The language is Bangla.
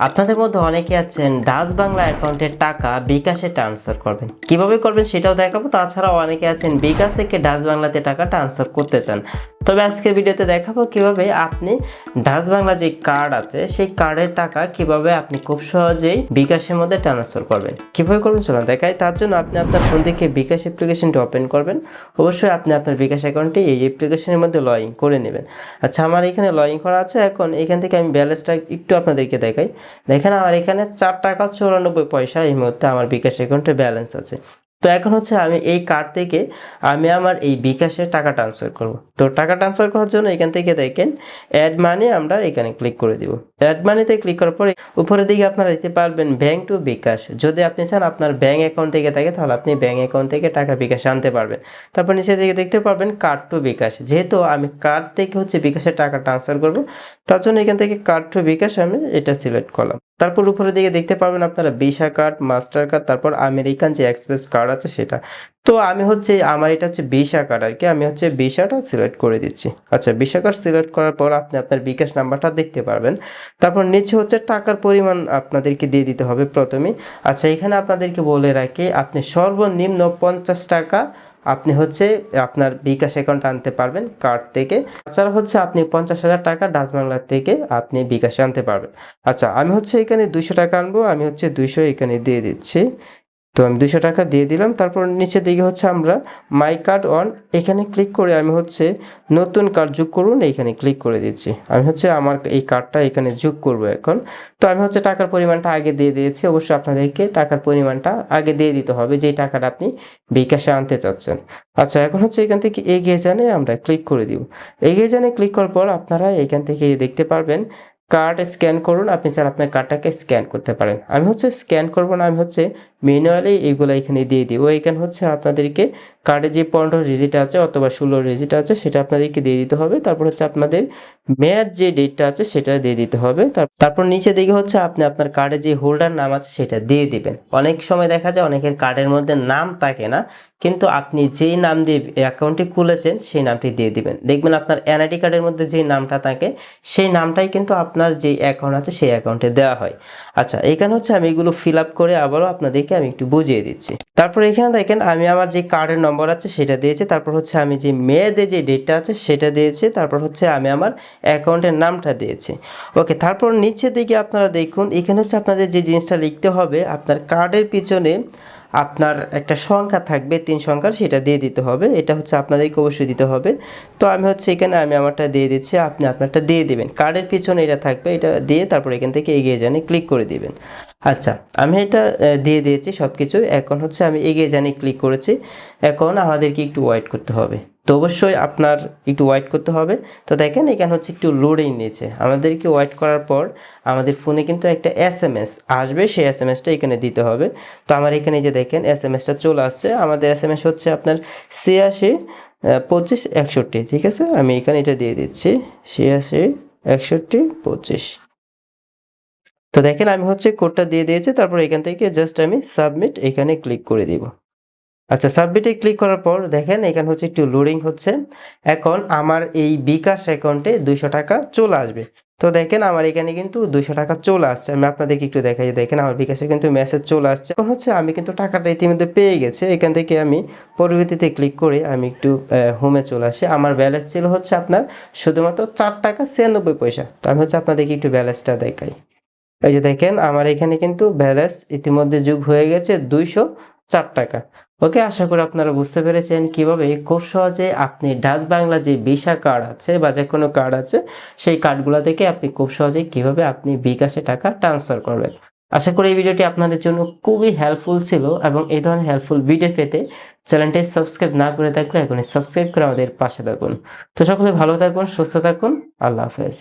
আপনাদের মধ্যে অনেকে আছেন ডাচ বাংলা অ্যাকাউন্টে টাকা বিকাশে ট্রান্সফার করবেন। কিভাবে করবেন সেটাও দেখাবো। তাছাড়াও অনেকে আছেন বিকাশ থেকে ডাচ বাংলাতে টাকা ট্রান্সফার করতে চান। তবে আজকের ভিডিওতে দেখাবো কিভাবে আপনি ডাচ বাংলা যে কার্ড আছে সেই কার্ডের টাকা কিভাবে আপনি খুব সহজেই বিকাশের মধ্যে ট্রান্সফার করবেন। কিভাবে করবেন চলুন দেখাই। তার জন্য আপনি আপনার ফোন থেকে বিকাশ অ্যাপ্লিকেশনটি ওপেন করবেন। অবশ্যই আপনি আপনার বিকাশ অ্যাকাউন্টটি এই অ্যাপ্লিকেশনের মধ্যে লগ ইন করে নেবেন। আচ্ছা, আমার এখানে লগ ইন করা আছে। এখন এখান থেকে আমি ব্যালেন্সটা একটু আপনাদেরকে দেখাই। দেখেন আমার এখানে 4 টাকা 94 পয়সা এই মুহূর্তে আমার বিকাশ অ্যাকাউন্টে ব্যালেন্স আছে। তো এখন হচ্ছে আমি এই কার্ড থেকে আমি আমার এই বিকাশে টাকা ট্রান্সফার করব। তো টাকা ট্রান্সফার করার জন্য এখান থেকে দেখেন অ্যাড মানি, আমরা এখানে ক্লিক করে দিব। অ্যাড মানিতে ক্লিক করার পরে উপরের দিকে আপনারা দেখতে পারবেন ব্যাংক টু বিকাশ। যদি আপনি চান আপনার ব্যাংক অ্যাকাউন্ট থেকে থাকে তাহলে আপনি ব্যাংক অ্যাকাউন্ট থেকে টাকা বিকাশে আনতে পারবেন। তারপর নিচে দিকে দেখতে পারবেন কার্ড টু বিকাশ। যেহেতু আমি কার্ড থেকে হচ্ছে বিকাশে টাকা ট্রান্সফার করব, তার জন্য এখান থেকে কার্ড টু বিকাশ আমি এটা সিলেক্ট করলাম। তারপর উপরের দিকে দেখতে পারবেন আপনারা ভিসা কার্ড, মাস্টার কার্ড, তারপর আমেরিকান যে এক্সপ্রেস কার্ড আছে সেটা। তো আমি হচ্ছে আমার এটা হচ্ছে ভিসা কার্ড আর কি, আমি হচ্ছে ভিসাটা সিলেক্ট করে দিচ্ছি। আচ্ছা, ভিসা কার্ড সিলেক্ট করার পর আপনি আপনার বিকাশ নাম্বারটা দেখতে পারবেন। তারপর নিচে হচ্ছে টাকার পরিমাণ আপনাদেরকে দিয়ে দিতে হবে প্রথমে। আচ্ছা, এখানে আপনাদেরকে বলে রাখি আপনি সর্বনিম্ন 50 টাকা আপনি হচ্ছে আপনার বিকাশ অ্যাকাউন্ট আনতে পারবেন কার্ড থেকে। তাছাড়া হচ্ছে আপনি 50,000 টাকা ডাচ বাংলা থেকে আপনি বিকাশে আনতে পারবেন। আচ্ছা, আমি হচ্ছে এখানে 200 টাকা আনবো। আমি হচ্ছে 200 এখানে দিয়ে দিচ্ছি। তো আমি 200 টাকা দিয়ে দিলাম। তারপর নিচের দিকে হচ্ছে আমরা মাই কার্ড অন এখানে ক্লিক করে আমি হচ্ছে নতুন কার্ড যোগ করুন এইখানে ক্লিক করে দিচ্ছি। আমি হচ্ছে আমার এই কার্ডটা এখানে যোগ করব এখন। তো আমি হচ্ছে টাকার পরিমাণটা আগে দিয়ে দিয়েছি। অবশ্যই আপনাদেরকে টাকার পরিমাণটা আগে দিয়ে দিতে হবে যেই টাকাটা আপনি বিকাশে আনতে চাচ্ছেন। আচ্ছা, এখন হচ্ছে এখান থেকে এগিয়ে জানে আমরা ক্লিক করে দিব। এগিয়ে জানে ক্লিক করার পর আপনারা এখান থেকে দেখতে পারবেন কার্ড স্ক্যান করুন। আপনি চান আপনার কার্ডটাকে স্ক্যান করতে পারেন। আমি হচ্ছে স্ক্যান করব না, আমি হচ্ছে ম্যানুয়ালি এইগুলো এখানে দিয়ে দিব। এখানে হচ্ছে আপনাদেরকে কার্ডে যে 15 ডিজিট আছে অথবা 16 ডিজিট আছে সেটা আপনাদেরকে দিয়ে দিতে হবে। তারপর হচ্ছে আপনাদের মেয়াদ যে ডেটটা আছে সেটা দিয়ে দিতে হবে। তারপর নিচে দিকে হচ্ছে আপনি আপনার কার্ডে যে হোল্ডার নাম আছে সেটা দিয়ে দিবেন। অনেক সময় দেখা যায় অনেকের কার্ডের মধ্যে নাম থাকে না, কিন্তু আপনি যেই নাম দিয়ে অ্যাকাউন্টটি খুলেছেন সেই নামটি দিয়ে দিবেন। দেখবেন আপনার এনআইডি কার্ডের মধ্যে যেই নামটা থাকে সেই নামটাই কিন্তু আপনার যেই অ্যাকাউন্ট আছে সেই অ্যাকাউন্টে দেওয়া হয়। আচ্ছা, এখানে হচ্ছে আমি এগুলো ফিল আপ করে আবারও আপনাদেরকে আমি একটু বুঝিয়ে দিচ্ছি। তারপর এখানে দেখেন আমি আমার যে কার্ডের নম্বর আছে সেটা দিয়েছি। তারপর হচ্ছে আমি যে মেয়াদে যে ডেটটা আছে সেটা দিয়েছি। তারপর হচ্ছে আমি আমার অ্যাকাউন্টের নামটা দিয়েছি। ওকে, তারপর নিচের দিকে আপনারা দেখুন এখানে হচ্ছে আপনাদের যে জিনিসটা লিখতে হবে আপনার কার্ডের পিছনে আপনার একটা সংখ্যা থাকবে 3 সংখ্যার, সেটা দিয়ে দিতে হবে। এটা হচ্ছে আপনাদেরকে অবশ্যই দিতে হবে। তো আমি হচ্ছে এখানে আমি আমারটা দিয়ে দিচ্ছি, আপনি আপনারটা দিয়ে দিবেন। কার্ডের পিছনে এটা থাকবে, এটা দিয়ে তারপর এখান থেকে এগিয়ে জানে ক্লিক করে দিবেন। আচ্ছা, আমি এটা দিয়ে দিয়েছি সব কিছু। এখন হচ্ছে আমি এগিয়ে জানি ক্লিক করেছি। এখন আমাদেরকে একটু ওয়েট করতে হবে। তো অবশ্যই আপনার একটু ওয়েট করতে হবে। তো দেখেন এখানে হচ্ছে একটু লোডিং নিয়েছে। আমাদেরকে ওয়েট করার পর আমাদের ফোনে কিন্তু একটা এসএমএস আসবে, সেই এসএমএসটা এখানে দিতে হবে। তো আমার এখানে যে দেখেন এসএমএসটা চলে আসছে। আমাদের এসএমএস হচ্ছে আপনার 86 25 61, ঠিক আছে? আমি এখানে এটা দিয়ে দিচ্ছি 86 61 25। তো দেখেন আমি হচ্ছে কোডটা দিয়ে দিয়েছি। তারপর এখান থেকে জাস্ট আমি সাবমিট এখানে ক্লিক করে দিব। আচ্ছা, সাবমিটে ক্লিক করার পর দেখেন এখানে হচ্ছে একটু লোডিং হচ্ছে। এখন আমার এই বিকাশ অ্যাকাউন্টে 200 টাকা চলে আসবে। তো দেখেন আমার এখানে কিন্তু 200 টাকা চলে আসছে। আমি আপনাদেরকে একটু দেখাই, দেখেন আমার বিকাশে কিন্তু মেসেজ চলে আসছে। এখন হচ্ছে আমি কিন্তু টাকাটা ইতিমধ্যে পেয়ে গেছি। এখান থেকে আমি পরবর্তীতে ক্লিক করে আমি একটু হোমে চলে আসি। আমার ব্যালেন্স ছিল হচ্ছে আপনার শুধুমাত্র 4 টাকা 96 পয়সা। তো আমি হচ্ছে আপনাদেরকে একটু ব্যালেন্সটা দেখাই। এই যে দেখেন আমার এখানে কিন্তু ব্যালেন্স ইতিমধ্যে যোগ হয়ে গেছে 204 টাকা। ওকে, আশা করি আপনারা বুঝতে পেরেছেন কিভাবে খুব সহজে আপনি ডাচ বাংলা যে ভিসা কার্ড আছে বা যে কোনো কার্ড আছে সেই কার্ডগুলো থেকে আপনি খুব সহজে কিভাবে আপনি বিকাশে টাকা ট্রান্সফার করবেন। আশা করি এই ভিডিওটি আপনাদের জন্য খুবই হেল্পফুল ছিল এবং এই ধরনের হেল্পফুল ভিডিও পেতে চ্যানেলটি সাবস্ক্রাইব না করে থাকলে এখনই সাবস্ক্রাইব করে আমাদের পাশে থাকুন। তো সকলে ভালো থাকুন, সুস্থ থাকুন, আল্লাহ হাফেজ।